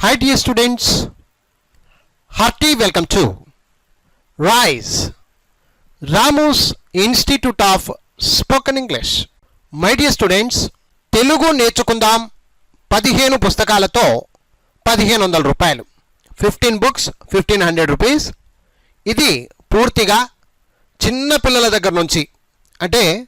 Hi dear students, hearty welcome to RISE, Ramu's Institute of Spoken English. My dear students, Telugu నేర్చుకుందాం 15 పుస్తకాలతో 1500 రూపాయలు, 15 books 1500 rupees. ఇది పూర్తిగా చిన్న పిల్లల దగ్గర నుంచి, అంటే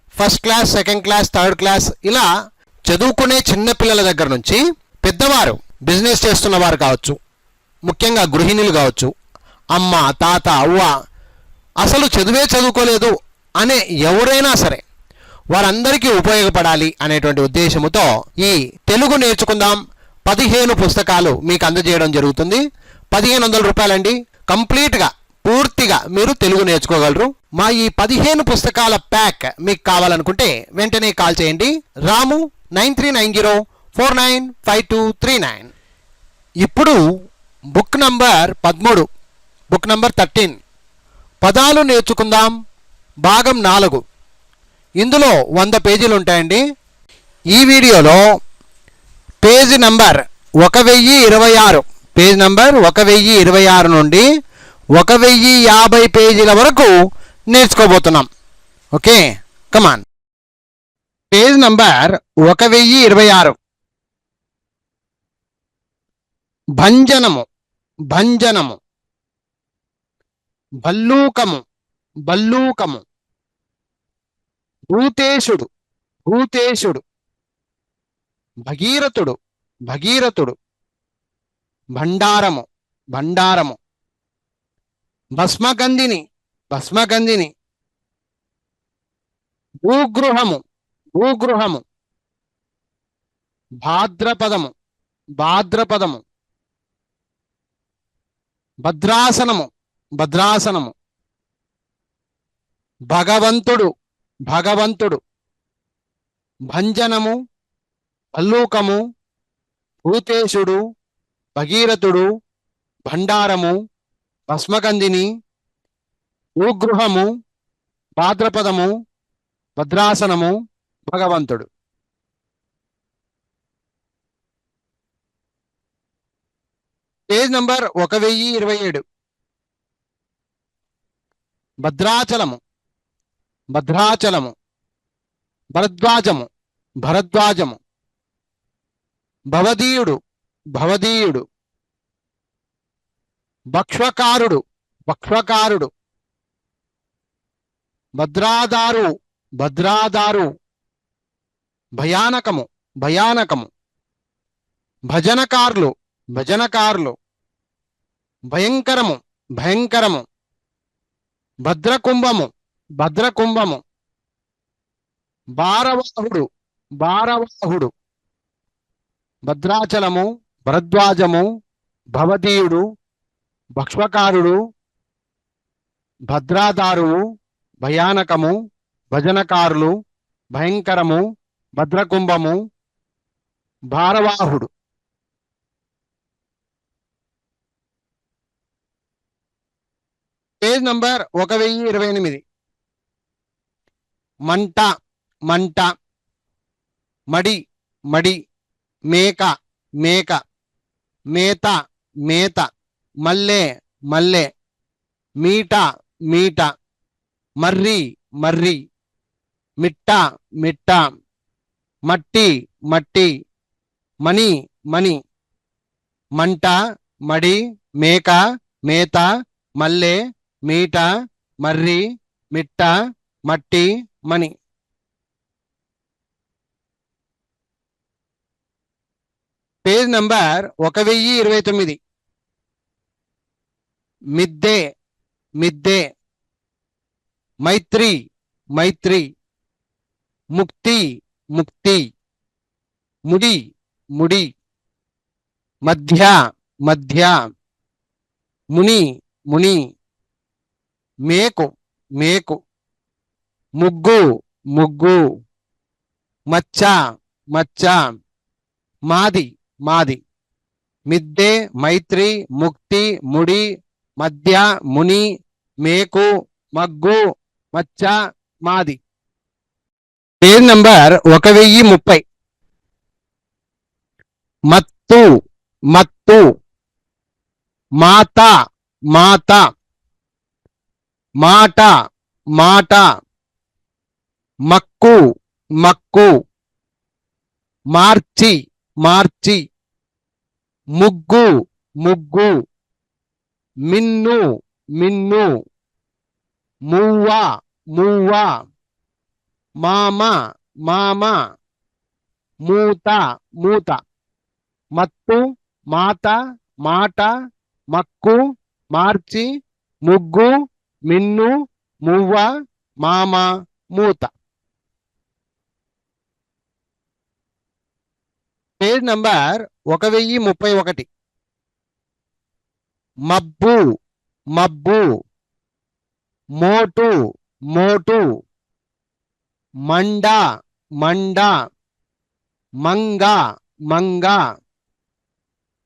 first class, second class, third class ఇలా చదువుకునే చిన్న పిల్లల దగ్గర నుంచి పెద్దవారు, బిజినెస్ చేస్తున్నవారు కావచ్చు, ముఖ్యంగా గృహిణులు కావచ్చు, అమ్మ, తాత, అవ్వ, అసలు చదువుకోలేదు అనే ఎవరైనా సరే వారందరికీ ఉపయోగపడాలి అనేటువంటి ఉద్దేశంతో ఈ తెలుగు నేర్చుకుందాం 15 పుస్తకాలు మీకు అందజేయడం జరుగుతుంది. 1500 రూపాయలండి. కంప్లీట్గా పూర్తిగా మీరు తెలుగు నేర్చుకోగలరు. మా ఈ 15 పుస్తకాల ప్యాక్ మీకు కావాలనుకుంటే వెంటనే కాల్ చేయండి. రాము 9390495239. ఇప్పుడు బుక్ నంబర్ 13, బుక్ నంబర్ 13, పదాలు నేర్చుకుందాం భాగం 4. ఇందులో 100 పేజీలు ఉంటాయండి. ఈ వీడియోలో పేజీ నంబర్ 1026, పేజ్ నంబర్ 1026 నుండి 1050 పేజీల వరకు నేర్చుకోబోతున్నాం. Okay, come on. Page number 1026. భంజనము, భంజనము. భల్లూకము, భల్లూకము. భూతేశుడు, భూతేశుడు. భగీరథుడు, భగీరథుడు. భండారము, భండారము. భస్మగంధిని, భస్మగంధిని. భూగృహము, భూగృహము. భాద్రపదము, భాద్రపదము. భద్రాసనము, భద్రాసనము. భగవంతుడు, భగవంతుడు. భంజనము, భల్లూకము, భూతేశుడు, భగీరథుడు, భండారము, భస్మగంధిని, భూగృహము, భాద్రపదము, భద్రాసనము, భగవంతుడు. Page number 1027. భద్రాచలము, భద్రాచలము. భరద్వాజము, భరద్వాజము. భవదీయుడు, భవదీయుడు. భక్ష్వకారుడు, భక్ష్వకారుడు. భద్రాదారు, భద్రాదారు. భయానకము, భయానకము. భజనకారులు, భజనకారులు. భయంకరము, భయంకరము. భద్రకుంభము, భద్రకుంభము. భారవాహుడు, భారవాహుడు. భద్రాచలము, భరద్వాజము, భవదీయుడు, భక్ష్వకారుడు, భద్రాదారువు, భయానకము, భజనకారులు, భయంకరము, భద్రకుంభము, భారవాహుడు. Page number 1028. మంట, మంట. మడి, మడి. మేక, మేక. మేత, మేత. మల్లె, మల్లె. మీట, మీట. మర్రి, మర్రి. మిట్ట, మిట్ట. మట్టి, మట్టి. మణి, మణి. మంట, మడి, మేక, మేత, మల్లె, మీట, మర్రి, మిట్ట, మట్టి, మణి. Page number 1029. మిద్దె, మిద్దె. మైత్రి, మైత్రి. ముక్తి, ముక్తి. ముడి, ముడి. మధ్య, మధ్య. ముని, ముని. మేకు, మేకు. ముగ్గు, ముగ్గు. మచ్చ, మచ్చ. మాది, మాది. మిద్దె, మైత్రి, ముక్తి, ముడి, మధ్య, ముని, మేకు, మగ్గు, మచ్చ, మాది. Page number 1030. మత్తు, మత్తు మాత మాత మాట మాట మక్కు మక్కు మార్చి మార్చి ముగ్గు ముగ్గు మిన్ను మిన్ను మువ్వ మువ్వ మామ మామ మూత మూత మత్తు మాత మాట మక్కు మార్చి ముగ్గు మిన్ను మువ్వ మామ మూత. Page number 1031. మబ్బు మబ్బు మోటు మోటు మండ మండ మంగ మంగ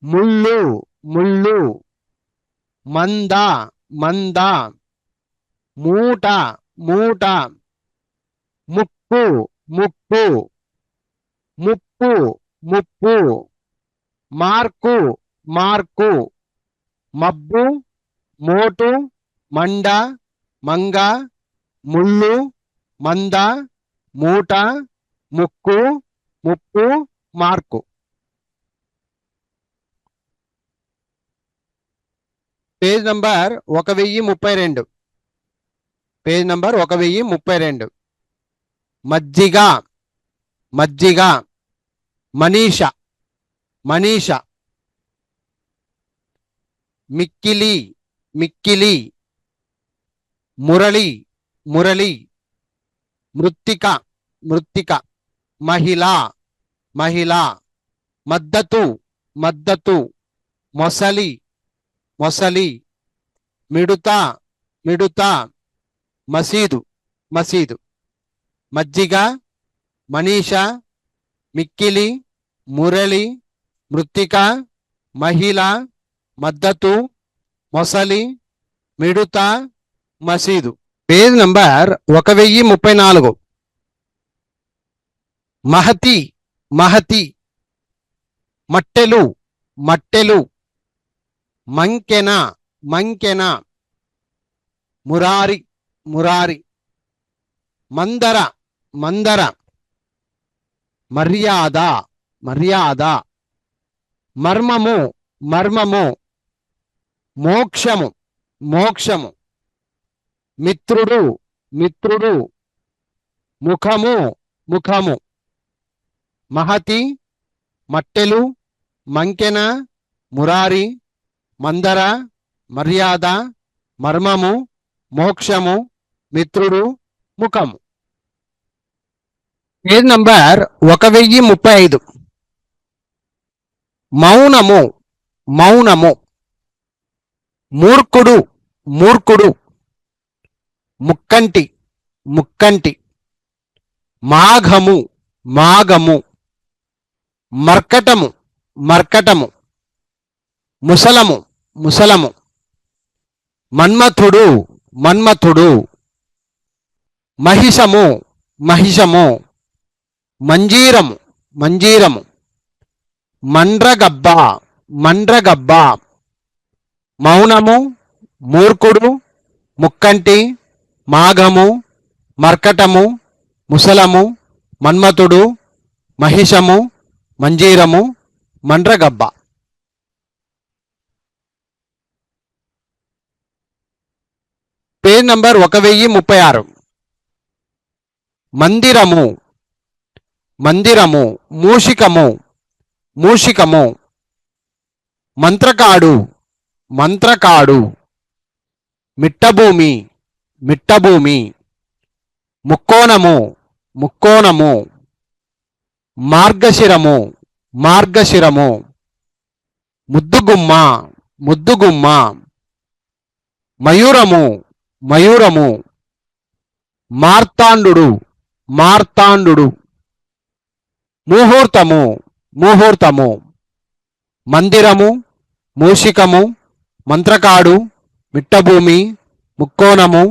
ముళ్ళు ముళ్ళు మంద మంద మూట మూట ముప్పు ముప్పు ముప్పు ముప్పు మార్కు మార్కు మబ్బు మోటు మండ మంగ ముళ్ళు మంద మూట ముక్కు ముప్పు mark. Page number 1032. Page number 1032. మజ్జిగ మజ్జిగ మనీష మనీష మిక్కిలి మిక్కిలి మురళి మురళి మృత్తిక మృత్తిక మహిళ మహిళ మద్దతు మద్దతు మొసలి మొసలి మిడుత మిడుత మసీదు మసీదు. మజ్జిగ మనీష మిక్కిలి మురళి మృత్తిక మహిళ మద్దతు మొసలి మిడుత మసీదు. Page number 1034. మహతి మహతి మట్టెలు మట్టెలు మంకెన మంకెన మురారి మురారి మందర మందర మర్యాద మర్యాద మర్మము మర్మము మోక్షము మోక్షము మిత్రుడు మిత్రుడు ముఖము ముఖము. మహతి మట్టెలు మంకెన మురారి మందర మర్యాద మర్మము మోక్షము మిత్రుడు ముఖము. Page number 1035. మౌనము మౌనము మూర్ఖుడు మూర్ఖుడు ముక్కంటి ముక్కంటి మాఘము మాఘము మర్కటము మర్కటము ముసలము ముసలము మన్మథుడు మన్మథుడు మహిషము మహిషము మంజీరము మంజీరము మండ్రగబ్బ మండ్రగబ్బ మౌనము మూర్ఖుడు ముక్కంటి మాఘము మర్కటము ముసలము మన్మథుడు మహిషము మంజీరము మండ్రగబ్బ. Page number 1036. మందిరము మందిరము మూషికము మూషికము మంత్రకాడు మంత్రకాడు మిట్టభూమి మిట్టభూమి ముక్కోణము ముక్కోణము మార్గశిరము మార్గశిరము ముద్దుగుమ్మ ముద్దుగుమ్మ మయూరము మయూరము మార్తాండు మార్తాండు ముహూర్తము ముహూర్తము మందిరము మూషికము మంత్రకాడు మిట్టభూమి ముక్కోణము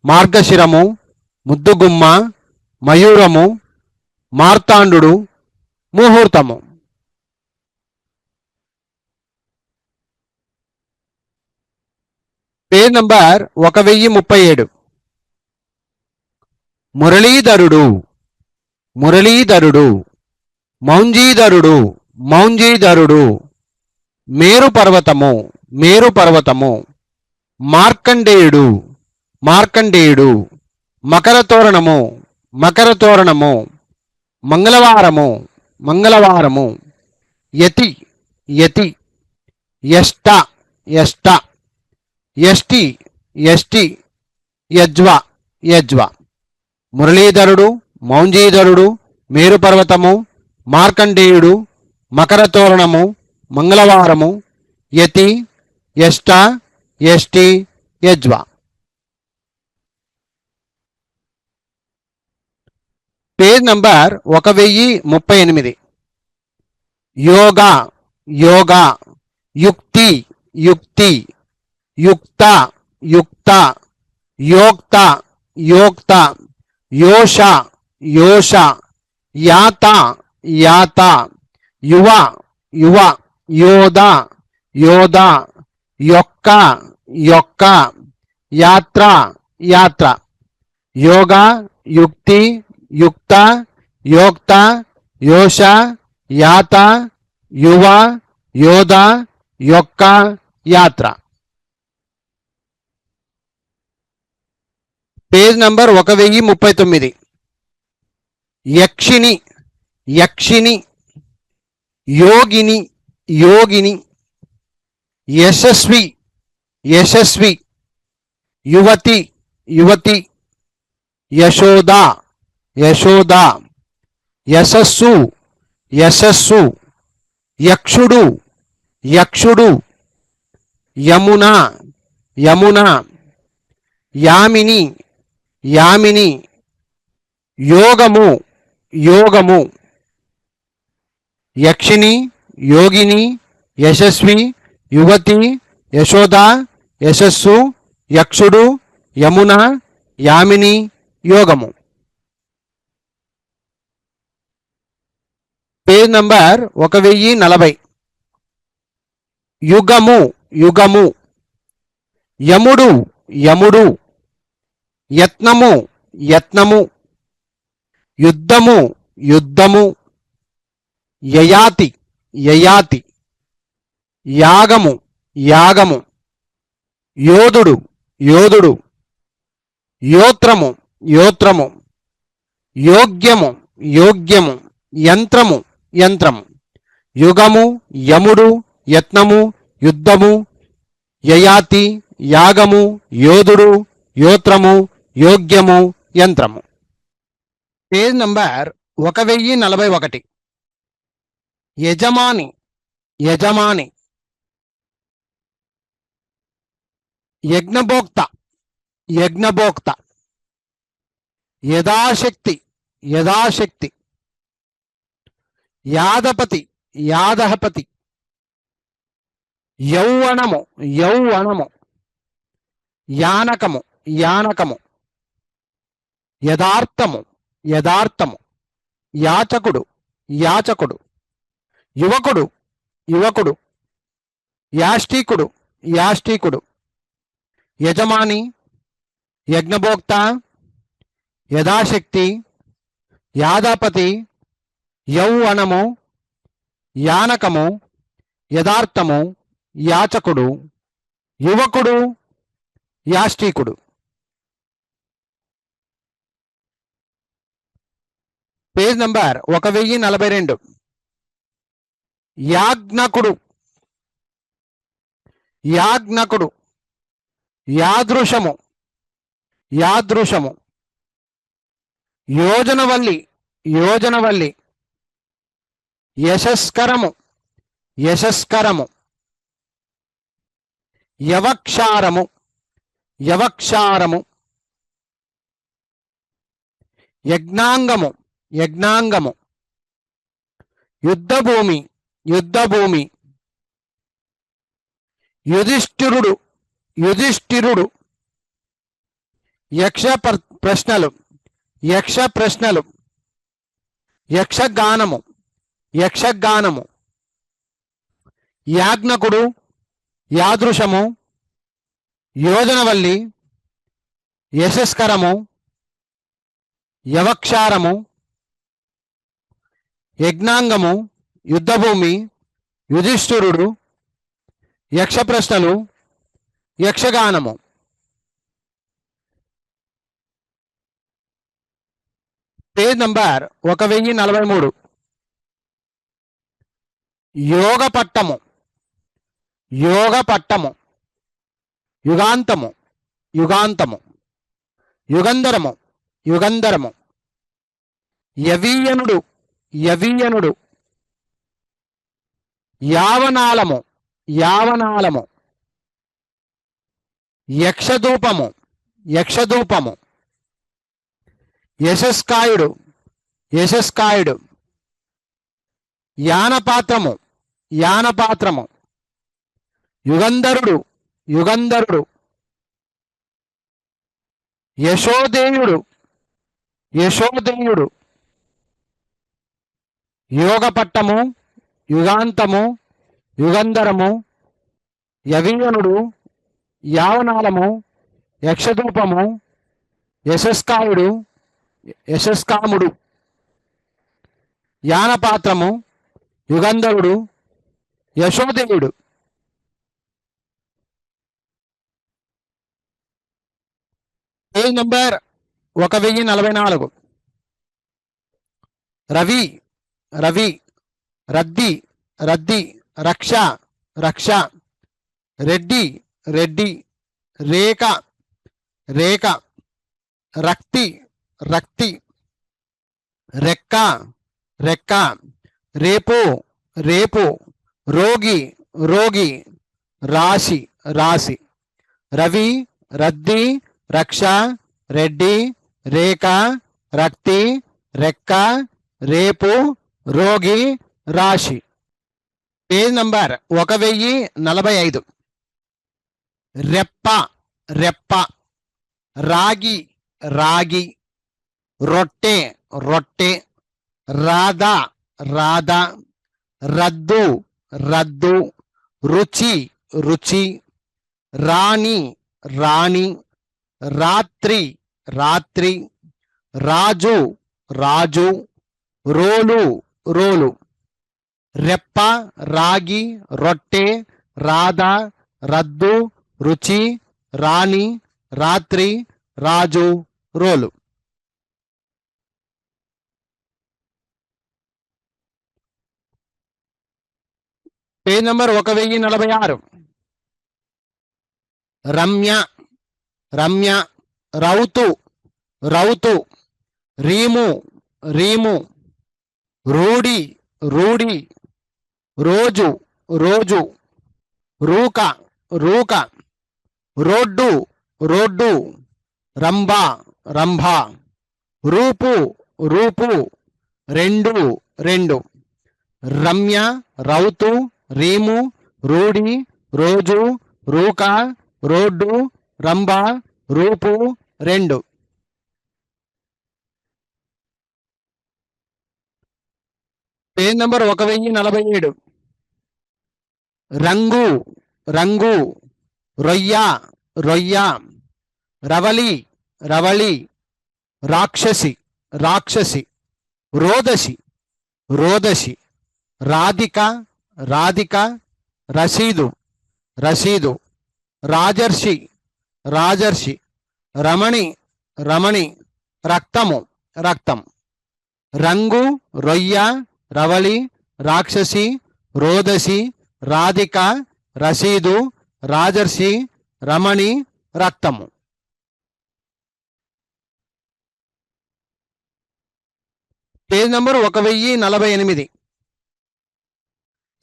మార్గశిరము ముద్దుగుమ్మ మయూరము మార్తాండు ముహూర్తము. Page number 1037. మురళీధరుడు మురళీధరుడు, మౌంజీధరుడు మౌంజీధరుడు, మేరు పర్వతము మేరు పర్వతము, మార్కండేయుడు మార్కండేయుడు, మకర తోరణము మకర తోరణము, మంగళవారము మంగళవారము, యతి యతి, యష్ట యష్ట, యష్టి యష్టి, యజ్వ యజ్వ. మురళీధరుడు, మౌంజీధరుడు, మేరుపర్వతము, మార్కండేయుడు, మకర తోరణము, మంగళవారము, యతి, యష్ట, యష్టి, యజ్వ. Page number 1038. యోగా యోగా, యుక్తి యుక్తి, యుక్త యుక్త, యోక్త యోక్త, యోష యోష, యాత యాత, యువ యువ, యోధ యోధ, యొక్క యొక్క, యాత్ర యాత్ర. యోగ, యుక్తి, యుక్త, యోక్త, యోష, యాత, యువ, యోధ, యొక్క, యాత్ర. Page number 1039. యక్షిణి యక్షిణి, యోగిని యోగిని, యశస్వి యశస్వి, యువతి యువతి, యశోద యశోద, యశస్సు యశస్సు, యక్షుడు యక్షుడు, యమున యమున, యామిని యామిని, యోగము యోగము. యక్షిణి, యోగిని, యశస్వి, యువతి, యశోద, యశస్సు, యక్షుడు, యమున, యామిని, యోగము. Page number 1040. యుగము యుగము, యముడు యముడు, యత్నము యత్నము, యుద్ధము యుద్ధము, యయాతి యయాతి, యాగము యాగము, యోధుడు యోధుడు, యోత్రము యోత్రము, యోగ్యము యోగ్యము, యంత్రము యంత్రము. యుగము, యముడు, యత్నము, యుద్ధము, యయాతి, యాగము, యోధుడు, యోత్రము, యోగ్యము, యంత్రము. Page number 1041. యజమాని యజమాని, యజ్ఞభోక్త యజ్ఞభోక్త, యథాశక్తి యథాశక్తి, యాదపతి యాదహపతి, యౌవనము యౌవనము, యానకము యానకము, యథార్థము యథార్థము, యాచకుడు యాచకుడు, యువకుడు యువకుడు, యాష్టీకుడు యాష్టీకుడు, యజమాని, యజ్ఞభోక్త, యథాశక్తి, యాదాపతి, యౌవనము, యానకము, యథార్థము, యాచకుడు, యువకుడు, యాష్టీకుడు. Page number 1042. యాజ్ఞకుడు యాజ్ఞకుడు, యాదృశము యాదృశము, యోజనవల్లి యోజనవల్లి, యశస్కరము యశస్కరము, యవక్షారము యవక్షారము, యజ్ఞాంగము యజ్ఞాంగము, యుద్ధభూమి యుద్ధభూమి, యుధిష్ఠిరుడు యుధిష్ఠిరుడు, యక్ష ప్రశ్నలు యక్ష ప్రశ్నలు, యక్షగానము యక్షగానము, యాజ్ఞకుడు, యాదృశము, యోజనవల్లి, యశస్కరము, యవక్షారము, యజ్ఞాంగము, యుద్ధభూమి, యుధిష్ఠిరుడు, యక్షప్రశ్నలు, యక్షగానము. Page number 1043. యోగపట్టము, యోగపట్టము, యుగాంతము, యుగాంతము, యుగంధరము, యుగంధరము, యవీయనుడు, యవీయనుడు, యావనాళము, యావనాళము, యక్షధూపము, యక్షధూపము, యశస్కాయుడు, యశస్కాయుడు, యానపాత్రము, యానపాత్రము, యుగంధరుడు, యుగంధరుడు, యశోదేయుడు, యశోదేయుడు, యోగపట్టము, యుగాంతము, యుగంధరము, యవీయనుడు, యావనాళము, యక్షధూపము, యశస్కాయుడు, యశస్కాముడు, యానపాత్రము, యుగంధరుడు, యశోదేయుడు. Page number 1044. రవి, రవి, రద్ది, రద్ది, రక్ష, రక్ష, రెడ్డి, రెడ్డి, రేఖ, రేఖ, రక్తి, రక్తి, రెక్క, రెక్క, రేపు, రేపు, రోగి, రోగి, రాశి, రాశి. రవి, రద్ది, రక్ష, రెడ్డి, రేఖ, రక్తి, రెక్క, రేపు, రోగి, రాశి. Page number 1045. రెప్ప, రెప్ప, రాగి, రాగి, రొట్టె, రొట్టె, రాధ, రాధ, రద్దు, రద్దు, రుచి, రుచి, రాణి, రాణి, రాత్రి, రాత్రి, రాజు, రాజు, రోలు, రోలు. రెప్ప, రాగి, రొట్టె, రాధ, రద్దు, రుచి, రాణి, రాత్రి, రాజు, రోలు. Page number 1046. రమ్య, రమ్య, రౌతు, రౌతు, రీము, రీము, రూడి, రూడి, రోజు, రోజు, రూక, రూక, రోడ్డు, రోడ్డు, రంభ, రంభ, రూపు, రూపు, రెండు, రెండు. రమ్య, రౌతు, రీము, రూడి, రోజు, రూక, రోడ్డు, రంభ, రూపు, రెండు. Page number 1047. రంగు, రంగు, రొయ్య, రొయ్య, రవలి, రవళి, రాక్షసి, రాక్షసి, రోదసి, రోదసి, రాధిక, రాధిక, రసీదు, రసీదు, రాజర్షి, రాజర్షి, రమణి, రమణి, రక్తము, రక్తం. రంగు, రొయ్య, రవళి, రాక్షసి, రోదసి, రాధిక, రసీదు, రాజర్షి, రమణి, రక్తము. Page number 1048.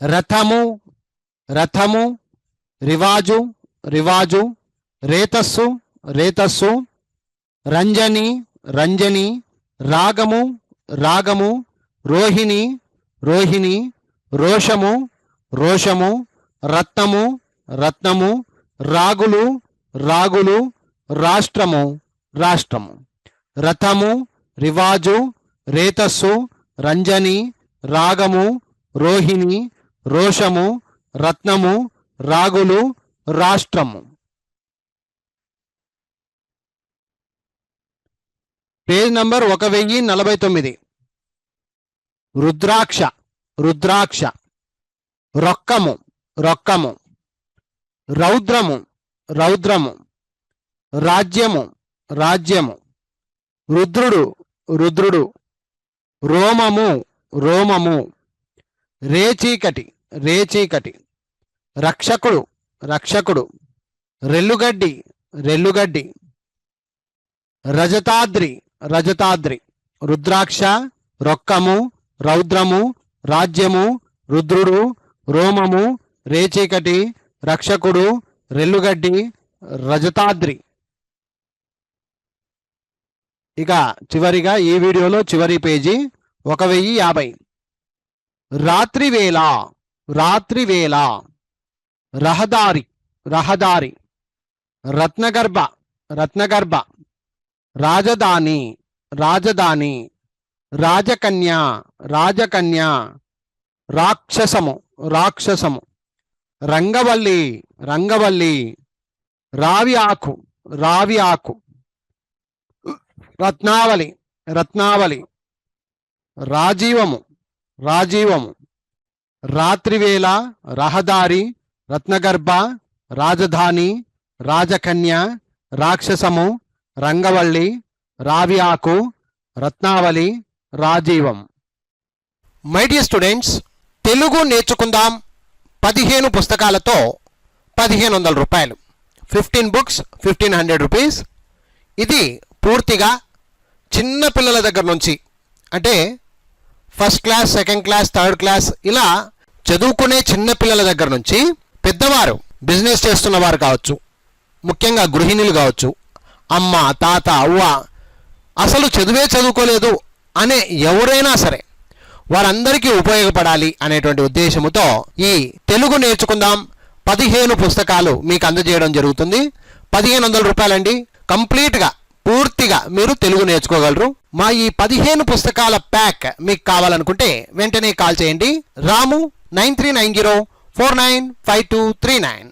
రథము, రథము, రివాజు, రివాజు, రేతస్సు, రేతస్సు, రంజని, రంజని, రాగము, రాగము, రోహిణి, రోహిణి, రోషము, రోషము, రత్నము, రత్నము, రాగులు, రాగులు, రాష్ట్రము, రాష్ట్రము. రథము, రివాజు, రేతస్సు, రంజని, రాగము, రోహిణి, రోషము, రత్నము, రాగులు, రాష్ట్రము. Page number 1049. రుద్రాక్ష రుద్రాక్ష. రొక్కము రొక్కము. రౌద్రము రౌద్రము. రాజ్యము రాజ్యము. రుద్రుడు రుద్రుడు. రోమము రోమము. రేచీకటి రేచీకటి. రక్షకుడు రక్షకుడు. రెల్లుగడ్డి రెల్లుగడ్డి. రజతాద్రి రజతాద్రి. రుద్రాక్ష, రొక్కము, రౌద్రము, రాజ్యము, రుద్రుడు, రోమము, రేచీకటి, రక్షకుడు, రెల్లుగడ్డి, రజతాద్రి. ఇక చివరిగా ఈ వీడియోలో చివరి పేజీ 1050. రాత్రివేళ రాత్రివేళ. రహదారి రహదారి. రత్నగర్భ రత్నగర్భ. రాజధాని రాజధాని. రాజకన్య రాజకన్య. రాక్షసము రాక్షసము. రంగవల్లి రంగవల్లి. రావి ఆకు రావి ఆకు. రత్నావళి రత్నావళి. రాజీవము రాజీవము. రాత్రివేళ, రహదారి, రత్నగర్భ, రాజధాని, రాజకన్య, రాక్షసము, రంగవల్లి, రావి ఆకు, రత్నావళి, రాజీవం. మై డియర్ స్టూడెంట్స్, తెలుగు నేర్చుకుందాం 15 పుస్తకాలతో 1500 రూపాయలు. 15 బుక్స్ 1500 రూపీస్. ఇది పూర్తిగా చిన్న పిల్లల దగ్గర నుంచి, అంటే first class, second class, third class ఇలా చదువుకునే చిన్న పిల్లల దగ్గర నుంచి పెద్దవారు, బిజినెస్ చేస్తున్న వారు కావచ్చు, ముఖ్యంగా గృహిణులు కావచ్చు, అమ్మ, తాత, అవ్వ, అసలు చదువుకోలేదు అనే ఎవరైనా సరే వారందరికీ ఉపయోగపడాలి అనేటువంటి ఉద్దేశంతో ఈ తెలుగు నేర్చుకుందాం 15 పుస్తకాలు మీకు అందజేయడం జరుగుతుంది. 1500 రూపాయలండి. కంప్లీట్గా పూర్తిగా మీరు తెలుగు నేర్చుకోగలరు. మా ఈ 15 పుస్తకాల ప్యాక్ మీకు కావాలనుకుంటే వెంటనే కాల్ చేయండి. రాము 9390495239.